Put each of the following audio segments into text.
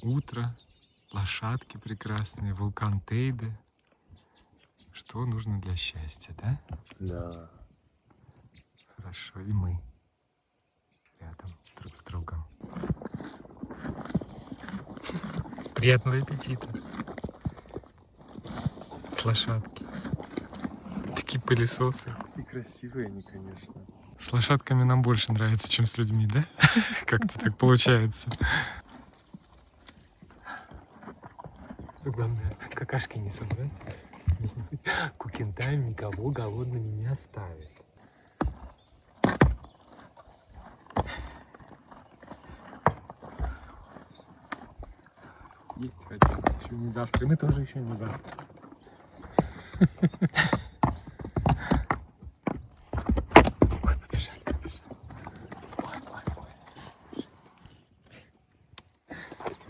утро, лошадки прекрасные, вулкан Тейде. Что нужно для счастья, да? Да. Хорошо, и мы рядом друг с другом. Приятного аппетита. С лошадки. Такие пылесосы. И красивые они, конечно. С лошадками нам больше нравится, чем с людьми, да? Как-то так получается. Главное, какашки не собрать. Кукентайм никого голодными не оставит. Есть хотим. Еще не завтра. Мы тоже еще не завтра. Ой, побежали, побежали. Ой.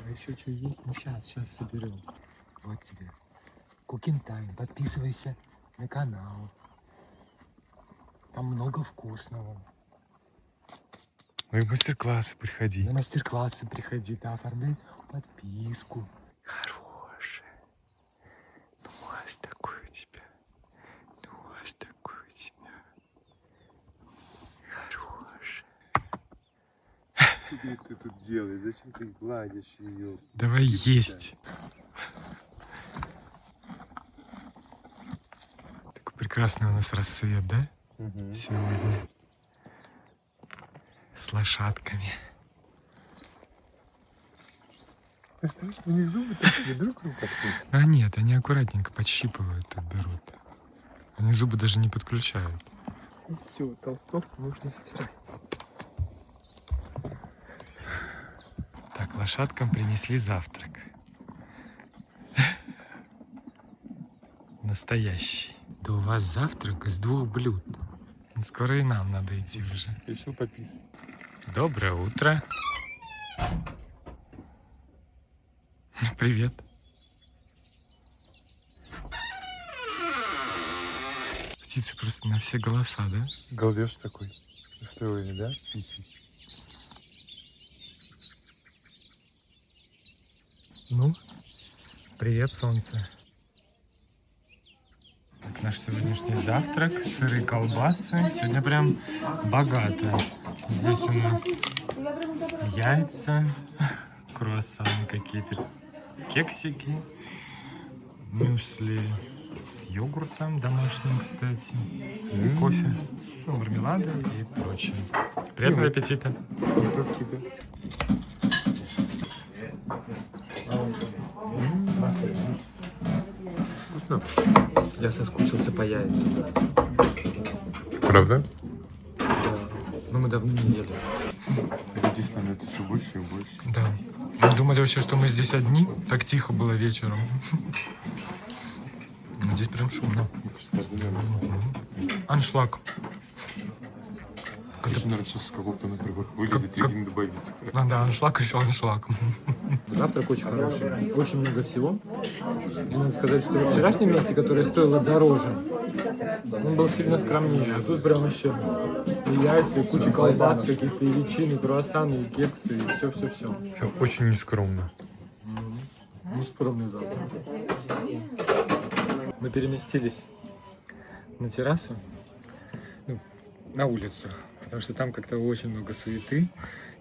А еще что есть? Ну сейчас соберем. Вот тебе. Кукентайм. Подписывайся на канал. Там много вкусного. Ну и мастер-классы приходи. На мастер-классы приходи, да, оформляй подписку. Хорошая. Ну, ась такой у тебя. Ну, ась такой у тебя. Хорошая. Что ты тут делаешь? Зачем ты гладишь ее? Давай есть. Такой прекрасный у нас рассвет, да? Угу. Сегодня. С лошадками. Представляешь, у них зубы такие друг к другу откусят. А нет, они аккуратненько подщипывают и берут. Они зубы даже не подключают. Все, толстовку нужно стирать. Так, лошадкам принесли завтрак. Настоящий. Да у вас завтрак из 2 блюд. Скоро и нам надо идти уже. Решил пописать. Доброе утро. Привет. Птицы просто на все голоса, да? Галдеж такой. Устроили, да? Ну, привет, солнце. Так, наш сегодняшний завтрак. Сыры, колбасы. Сегодня прям богато. Здесь у нас яйца, круассаны какие-то, кексики, мюсли с йогуртом домашним, кстати, и кофе, ну, мармелады и прочее. Приятного аппетита! Как тебе? Вкусно? Я соскучился по яйцам. Правда? Да. Но мы давно не ели. Людей становится все больше и больше. Да. Мы думали вообще, что мы здесь одни. Так тихо было вечером. Но здесь прям шумно. Аншлаг. Еще, наверное, сейчас с кого-то на кругах вылезет и им добавится. А, да, аншлаг еще аншлаг. Завтрак очень хороший, очень много всего. И надо сказать, что в вчерашнем месте, которое стоило дороже, он был сильно скромнее. А тут прям вообще и яйца, и куча колбас, каких-то и ветчины, и круассаны, и кексы, и все-все-все. Очень нескромно. Ну, скромный завтрак. Мы переместились на террасу, ну, на улицу, потому что там как-то очень много суеты.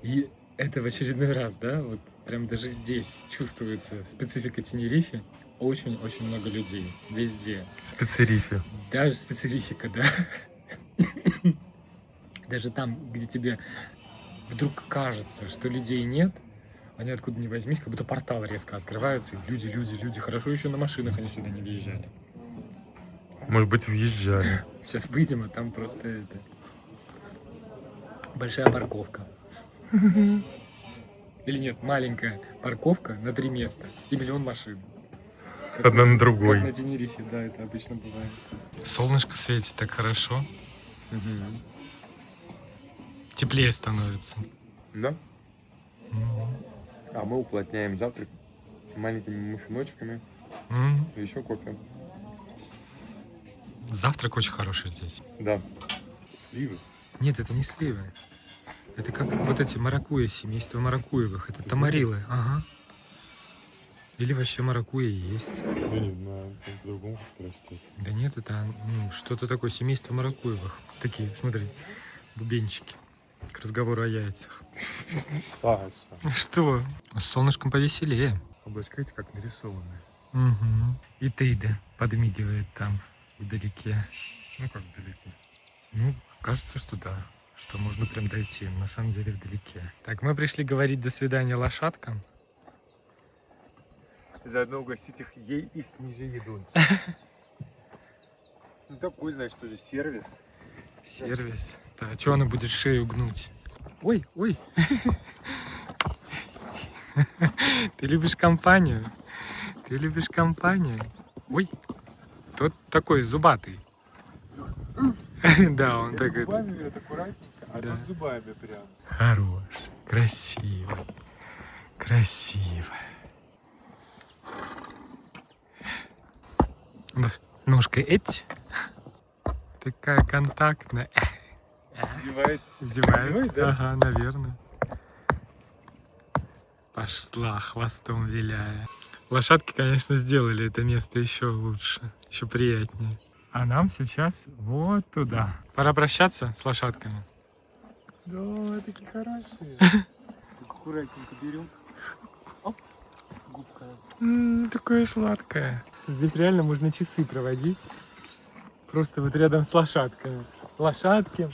И это в очередной раз, да, вот прям даже здесь чувствуется специфика Тенерифе. Очень-очень много людей. Везде. Специфика. Даже специфика, да. Даже там, где тебе вдруг кажется, что людей нет, они откуда ни возьмись, как будто портал резко открывается, и люди. Хорошо еще на машинах они сюда не въезжали. Может быть, въезжали. Сейчас выйдем, а там просто это... большая парковка. Или нет, маленькая парковка на 3 места и миллион машин. Как Одна на другой. Как на Тенерифе, да, это обычно бывает. Солнышко светит так хорошо. Теплее становится. Да? А мы уплотняем завтрак маленькими муфиночками и еще кофе. Завтрак очень хороший здесь. Да. Сливы. Нет, это не сливы. Это как вот эти маракуйя, семейство маракуевых. Это тамарилы. Ага. Или вообще маракуйя есть. Я не знаю, там по-другому как-то растет. Да нет, это что-то такое, семейство маракуевых. Такие, смотри, бубенчики. К разговору о яйцах. Саша. Что? С солнышком повеселее. Облачка эти как нарисованные. Угу. И Тейда подмигивает там вдалеке. Ну как далеко. Ну, кажется, что да. Что можно прям дойти, на самом деле вдалеке. Так, мы пришли говорить до свидания лошадкам. Заодно угостить их ей и княже едой. Ну такой, значит, тоже сервис. Сервис. Да, а что она будет шею гнуть? Ой, ой. Ты любишь компанию? Ты любишь компанию? Ой, тот такой зубатый. Да, он Это такой. губами берет аккуратненько, а Да. тут зубами прям. Хорош, красивый, красивый. Ножкой эть. Такая контактная. Зевает. Зевает? Зевает, да? Ага, наверное. Пошла хвостом виляя. Лошадки, конечно, сделали это место еще лучше, еще приятнее. А нам сейчас вот туда. Пора прощаться с лошадками. Да, такие хорошие. Так аккуратненько берем. Оп, губка. Такое сладкое. Здесь реально можно часы проводить. Просто вот рядом с лошадками. Лошадки,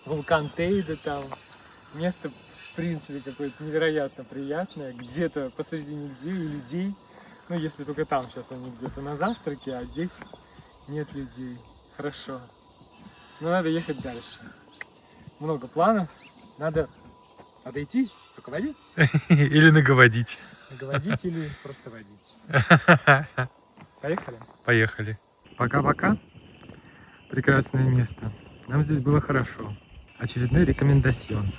вулкан Тейда там. Место, в принципе, какое-то невероятно приятное. Где-то посредине людей. Ну, если только там сейчас они где-то на завтраке, а здесь нет людей. Хорошо. Но надо ехать дальше. Много планов. Надо идти, руководить. Или наговодить. Наговодить или просто водить. Поехали? Поехали. Пока-пока. Прекрасное место. Нам здесь было хорошо. Очередной рекомендацион.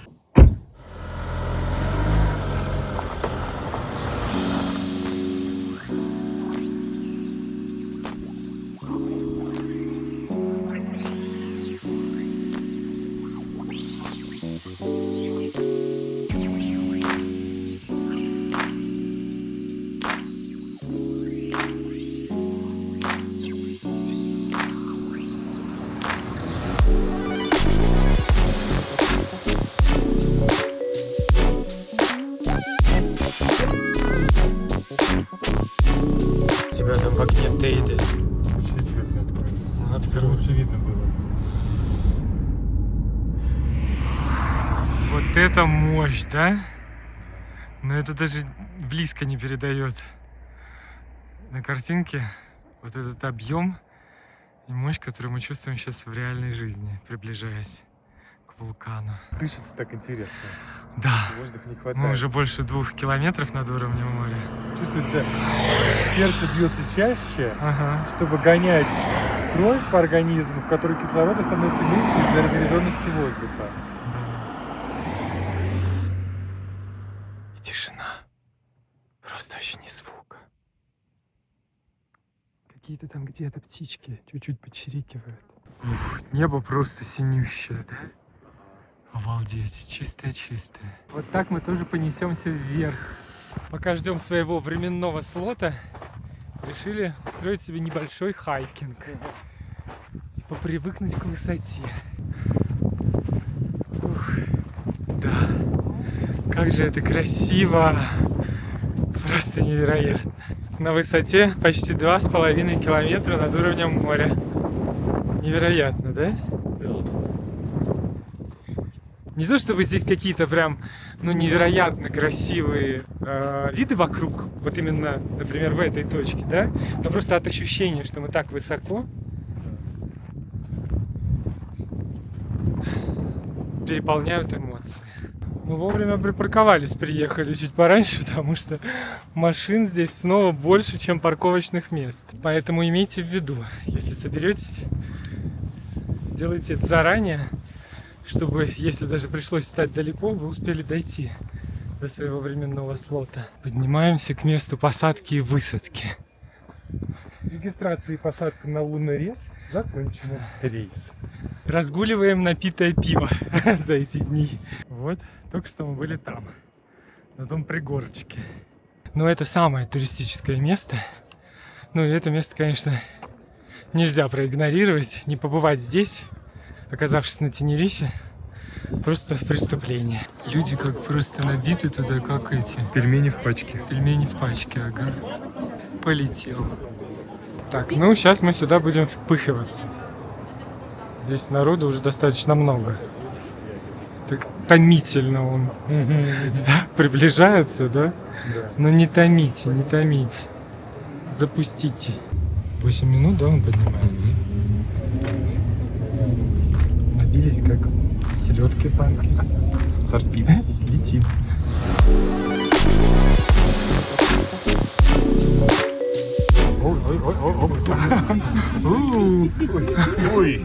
У тебя там в окне Тейды. Чуть век не открою. Ну, Чтобы открой. лучше видно было. Вот это мощь, да? Но это даже близко не передает на картинке вот этот объем и мощь, которую мы чувствуем сейчас в реальной жизни, приближаясь к вулкану. Дышится так интересно. Да, Воздуха не хватает. мы уже больше 2 километров над уровнем моря. Чувствуется, сердце бьется чаще, Ага. чтобы гонять кровь по организму, в которой кислорода становится меньше из-за разряженности воздуха. И тишина. Просто вообще ни звука. Какие-то там где-то птички чуть-чуть подчирикивают. Ух, небо просто синющее, да? Обалдеть, чистое-чистое. Вот так мы тоже понесемся вверх. Пока ждем своего временного слота, решили устроить себе небольшой хайкинг. И попривыкнуть к высоте. Ух, да. Как же это красиво! Просто невероятно. На высоте почти 2,5 километра над уровнем моря. Невероятно, да? Не то чтобы здесь какие-то прям, ну, невероятно красивые виды вокруг, вот именно, например, в этой точке, да? Но просто от ощущения, что мы так высоко, переполняют эмоции. Мы вовремя припарковались, приехали чуть пораньше, потому что машин здесь снова больше, чем парковочных мест. Поэтому имейте в виду, если соберетесь, делайте это заранее, чтобы, если даже пришлось встать далеко, вы успели дойти до своего временного слота. Поднимаемся к месту посадки и высадки. Регистрация и посадка на лунный рейс закончена. Рейс. Разгуливаем напитое пиво за эти дни. Вот, только что мы были там, на том пригорочке. Но это самое туристическое место. Ну и это место, конечно, нельзя проигнорировать. Не побывать здесь, оказавшись на Тенерифе, просто преступление. Люди как просто набиты туда, как эти. Пельмени в пачке. Пельмени в пачке, ага. Полетел. Так, ну сейчас мы сюда будем впыхиваться. Здесь народу уже достаточно много. Так томительно он приближается, да? Да. Но не томите, не томите. Запустите. 8 минут, да, он поднимается. Набились как селедки панки. Сорти. Летим. Ой.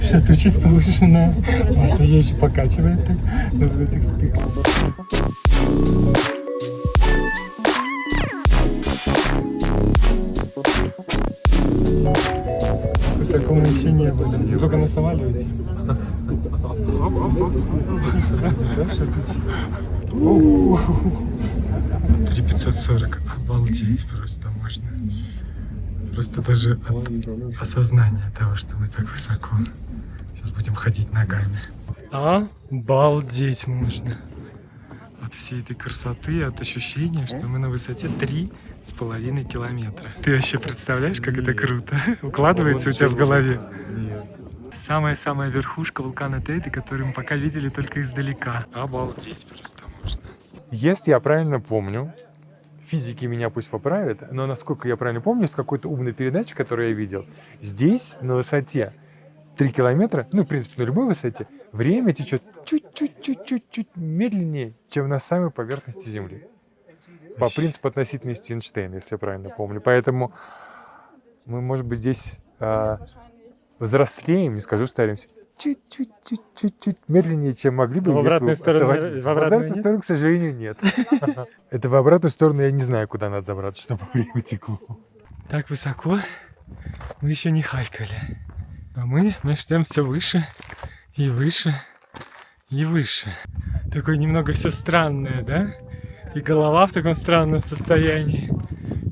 Что-то учись повышенная. Просто я еще покачивает так на вот этих стыках. Высоко мы еще не были. Только на самолете. 3540. Обалдеть просто можно. Просто даже от осознания того, что мы так высоко. Сейчас будем ходить ногами. Обалдеть можно. От всей этой красоты, от ощущения, что мы на высоте 3,5 километра. Ты вообще представляешь, как это круто? Укладывается у тебя в голове? Нет. Самая-самая верхушка вулкана Тейты, которую мы пока видели только издалека. Обалдеть просто можно. Если я правильно помню, физики меня пусть поправят, но насколько я правильно помню, с какой-то умной передачи, которую я видел, здесь на высоте 3 километра, ну, в принципе, на любой высоте, время течет чуть-чуть медленнее, чем на самой поверхности Земли. По принципу относительности Эйнштейна, если я правильно помню. Поэтому мы, может быть, здесь взрослеем, не скажу старимся, чуть-чуть медленнее, чем могли бы. В обратную если сторону, оставаться. в обратную нет? сторону, к сожалению, нет. Это в обратную сторону я не знаю, куда надо забраться, чтобы время текло. Так высоко мы еще не хайкали. А мы между тем все выше и выше и выше. Такое немного все странное, да? И голова в таком странном состоянии,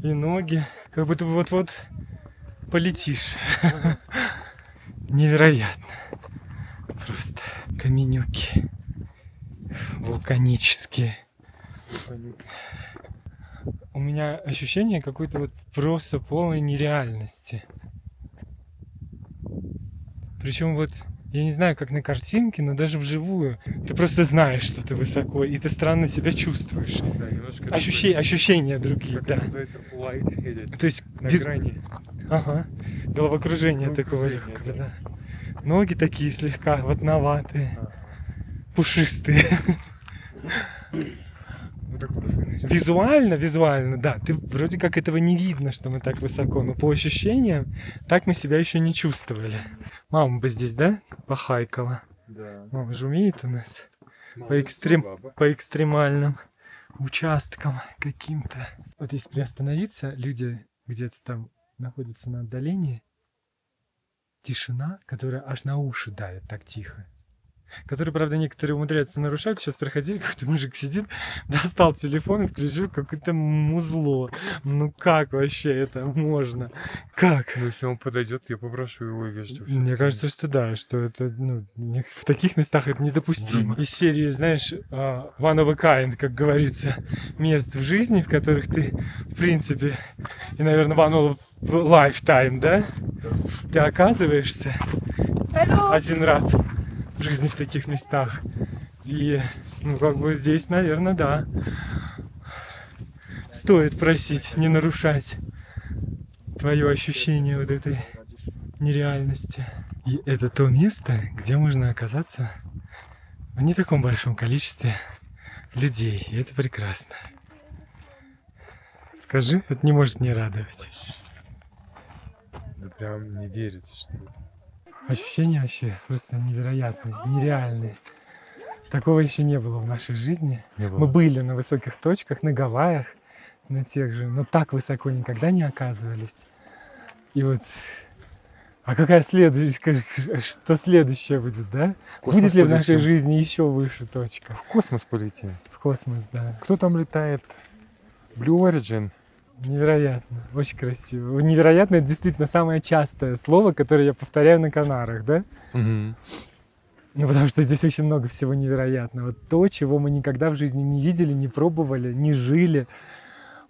и ноги. Как будто бы вот-вот полетишь. Невероятно. Просто каменюки. Вулканические. У меня ощущение какой-то вот просто полной нереальности. Причем вот, я не знаю, как на картинке, но даже вживую. Ты просто знаешь, что ты высоко, и ты странно себя чувствуешь. Да, Ощущения другие, да. называется light-headed. То есть, На грани. ага, головокружение такого Головокружение, легкого, да. Ноги такие слегка ватноватые, пушистые. Визуально, да, ты вроде как этого не видно, что мы так высоко, но по ощущениям так мы себя еще не чувствовали. Мама бы здесь, да, похайкала? Да. Мама же умеет у нас по экстремальным участкам каким-то. Вот если приостановиться, люди где-то там находятся на отдалении, тишина, которая аж на уши давит так тихо. Который, правда, некоторые умудряются нарушать. Сейчас приходили, какой-то мужик сидит, достал телефон и включил какое-то музло. Ну как вообще это можно? Как? Ну, если он подойдет, я попрошу его вежливо. Мне кажется, что да, что это, ну, в таких местах это недопустимо. Из серии, знаешь, one of a kind, как говорится, мест в жизни, в которых ты, в принципе, и, наверное, one of a lifetime, да? Ты оказываешься один раз в жизни в таких местах. И, ну, как бы здесь, наверное, да. Стоит просить не нарушать твое ощущение вот этой нереальности. И это то место, где можно оказаться в не таком большом количестве людей. И это прекрасно. Скажи, это не может не радовать. Да прям не верится, что это. Ощущения вообще просто невероятные, нереальные. Такого еще не было в нашей жизни. Не было. Мы были на высоких точках, на Гавайях, на тех же, но так высоко никогда не оказывались. И вот, а какая следующая, что следующее будет, да? Космос Будет ли в нашей полетим. жизни еще выше точка? В космос полетим. В космос, да. Кто там летает Blue Origin. Невероятно, очень красиво. Невероятно, это действительно самое частое слово, которое я повторяю на Канарах, да? Мгм. Ну, потому что здесь очень много всего невероятного. То, чего мы никогда в жизни не видели, не пробовали, не жили.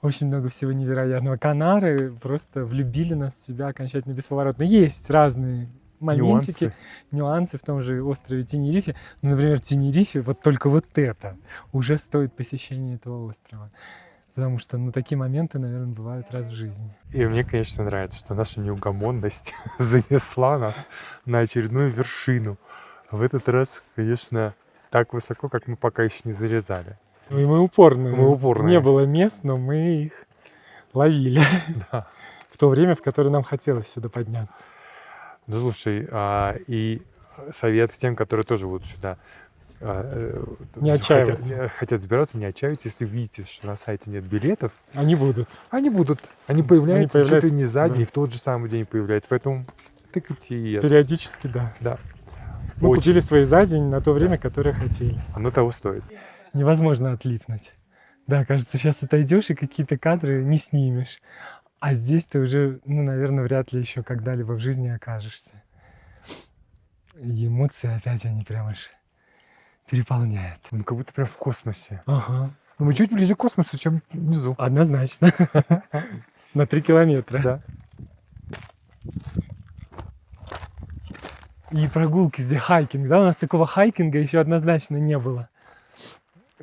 Очень много всего невероятного. Канары просто влюбили нас в себя окончательно бесповоротно. Есть разные моментики, нюансы в том же острове Тенерифе. Ну, например, Тенерифе, вот только вот это уже стоит посещения этого острова. Потому что, ну, такие моменты, наверное, бывают раз в жизни. И мне, конечно, нравится, что наша неугомонность занесла нас на очередную вершину. В этот раз, конечно, так высоко, как мы пока еще не залезали. Ну, и мы упорные. Мы упорные. Не было мест, но мы их ловили. Да. В то время, в которое нам хотелось сюда подняться. Ну, слушай, и совет тем, которые тоже будут сюда Не отчаиваться. хотят забираться, не отчаивайтесь. Если видите, что на сайте нет билетов, Они будут. они будут. Они появляются чуть ли появляются, не за день, да. и в тот же самый день появляются. Поэтому тыкайте и это. Периодически, да. Да. Мы Очень. купили свои за день на то время, которое хотели. Оно того стоит. Невозможно отлипнуть. Да, кажется, сейчас отойдешь и какие-то кадры не снимешь. А здесь ты уже, ну, наверное, вряд ли еще когда-либо в жизни окажешься. И эмоции опять они прям аж переполняют. Ну, как будто прям в космосе. Ага. Ну, мы чуть ближе к космосу, чем внизу. Однозначно. На 3 километра. Да. И прогулки здесь, хайкинг, да? У нас такого хайкинга еще однозначно не было.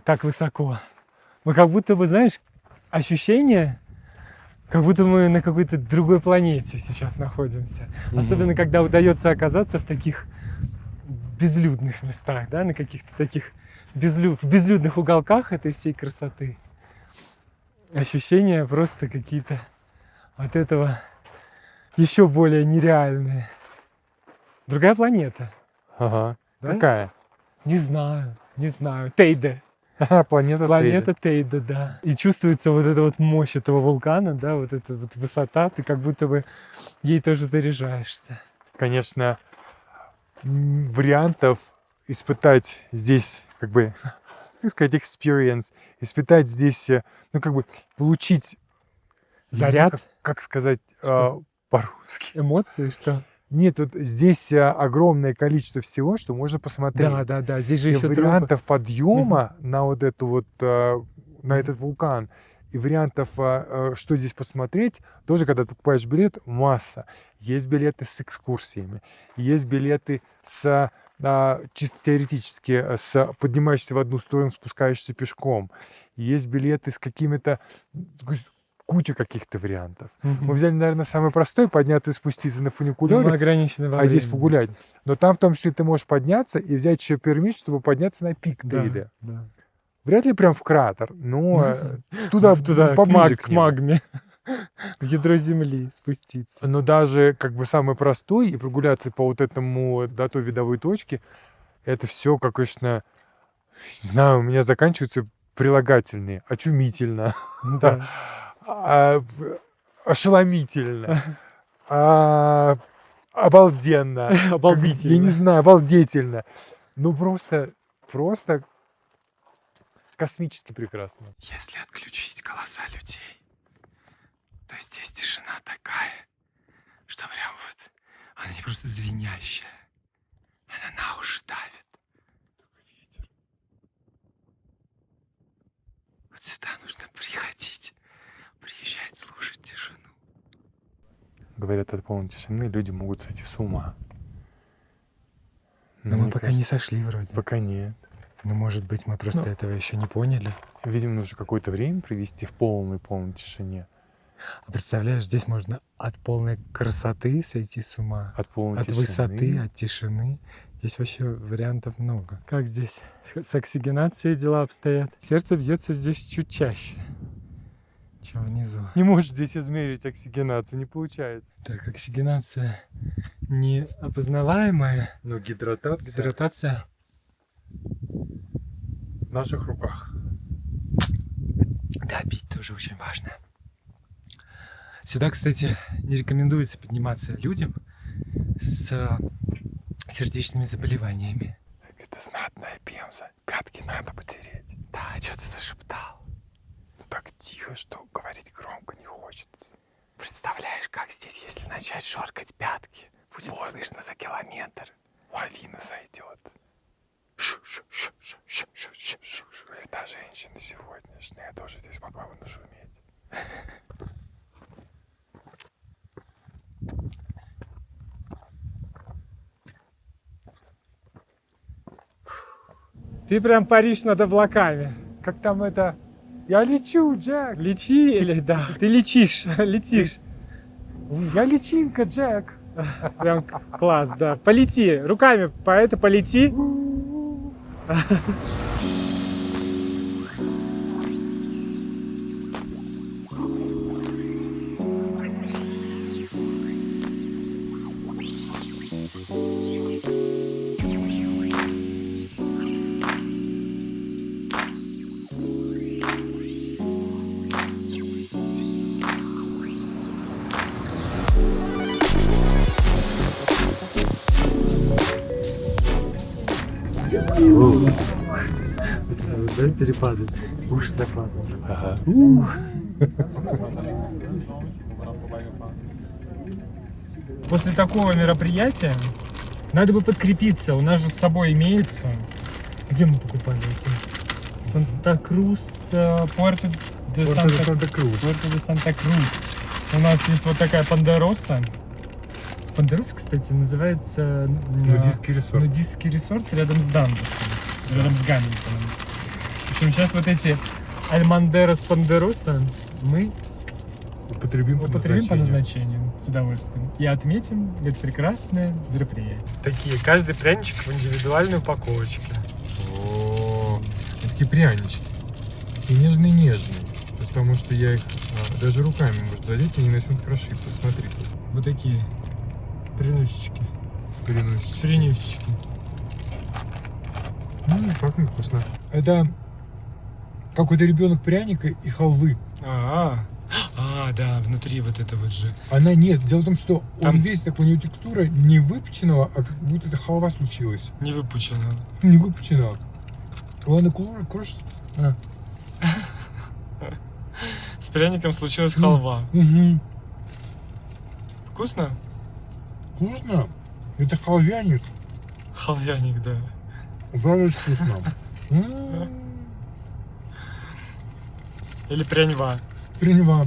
Так высоко. Мы как будто бы, знаешь, ощущение, как будто мы на какой-то другой планете сейчас находимся. Особенно, когда удается оказаться в таких безлюдных местах, да, на каких-то таких в безлюдных уголках этой всей красоты. Ощущения просто какие-то от этого еще более нереальные. Другая планета. Ага. Да? Какая? Не знаю. Тейде. Планета Планета Тейде, да. И чувствуется вот эта вот мощь этого вулкана, да, вот эта вот высота, ты как будто бы ей тоже заряжаешься. Конечно, вариантов испытать здесь, как бы, как сказать, experience, испытать здесь, ну, как бы, получить Заряд? Как сказать Что? по-русски. Эмоции, что? Нет, тут здесь огромное количество всего, что можно посмотреть. Да. Здесь же И еще вариантов подъема на вот эту вот, на этот вулкан, и вариантов, что здесь посмотреть, тоже, когда ты покупаешь билет, масса. Есть билеты с экскурсиями, есть билеты с, чисто теоретически, с поднимаешься в одну сторону, спускаешься пешком. Есть билеты с какими-то, куча каких-то вариантов. Мы взяли, наверное, самый простой, подняться и спуститься на фуникулёре, мы ограничены во а здесь времени. погулять. Но там в том числе ты можешь подняться и взять еще пермит, чтобы подняться на пик Да, Тейде. да. Вряд ли прям в кратер, но туда поближе к к нему. магме, в ядро земли спуститься. Но даже как бы самый простой и прогуляться по вот этому, до той видовой точке, это все, как, конечно, не знаю, у меня заканчиваются прилагательные. Очумительно, Да. ошеломительно, обалденно. Обалдительно. Я не знаю, обалдительно. Ну просто космически прекрасно. Если отключить голоса людей, то здесь тишина такая, что прям вот она не просто звенящая, она на уши давит. Только ветер. Вот сюда нужно приезжать, слушать тишину. Говорят, от полной тишины люди могут сойти с ума. Но мне мы пока кажется, не сошли вроде. Пока нет. Ну, может быть, мы просто этого еще не поняли. Видимо, нужно какое-то время провести в полной А тишине. представляешь, здесь можно от полной красоты сойти с ума, От полной от тишины. высоты, от тишины. Здесь вообще вариантов много. Как здесь с оксигенацией дела обстоят? Сердце бьется здесь чуть чаще, чем внизу. Не можешь здесь измерить оксигенацию, не получается. Так, оксигенация неопознаваемая, Но гидратация гидратация. в наших руках. Да, пить тоже очень важно. Сюда, кстати, не рекомендуется подниматься людям с сердечными заболеваниями. Это знатная пемза. Пятки надо потереть. Да, что ты зашептал? Ну так тихо, что здесь, если начать шоркать пятки, будет слышно за километр. Лавина зайдет. Это женщина сегодняшняя тоже здесь могла бы нашуметь. Ты прям паришь над облаками. Как там это? Я лечу, Джек. Лети или да? Ты летишь. Я личинка, Джек. Прям класс, да. Полети. Руками по это полети. Это звук, да, перепады? Уши закладываешь. Ага. После такого мероприятия надо бы подкрепиться. У нас же с собой имеется. Где мы покупали это? Санта-Крус, Пуэрто де Санта-Крус. Пуэрто де Санта-Крус. У нас есть вот такая пандероса. Пандерос, кстати, называется нудистский ресорт рядом с Дандусом, рядом с Гамильтоном. В общем, сейчас вот эти Альмандерос Пандероса мы употребим по назначению с удовольствием. И отметим это прекрасное мероприятие. Такие, каждый пряничек в индивидуальной упаковочке. О, такие прянички. И нежные. Потому что я их даже руками, может, задеть, и не начнут крошиться. Смотри тут. Вот такие прянички. Прянички. Пахнет вкусно. Это какой-то ребенок пряника и халвы. Да, внутри вот это вот же. Она нет. Дело в том, что Там- он весь такой, у него текстура не выпеченного, а как будто это халва случилась. Не выпучено. Не выпеченного. Ладно, крошится. С пряником случилась халва. Угу. Вкусно? Вкусно. Это халвяник. Халвяник, да. Правда, очень вкусно. Или пряньва. Приняла.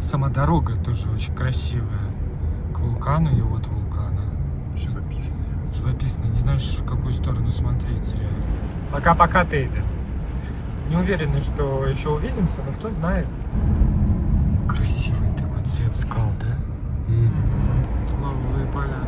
Сама дорога тоже очень красивая. К вулкану и от вулкана. Живописная. Не знаешь, в какую сторону смотреть реально. Пока-пока, Тейда. Не уверены, что еще увидимся, но кто знает. Красивый такой цвет скал, да? Лавовые поля.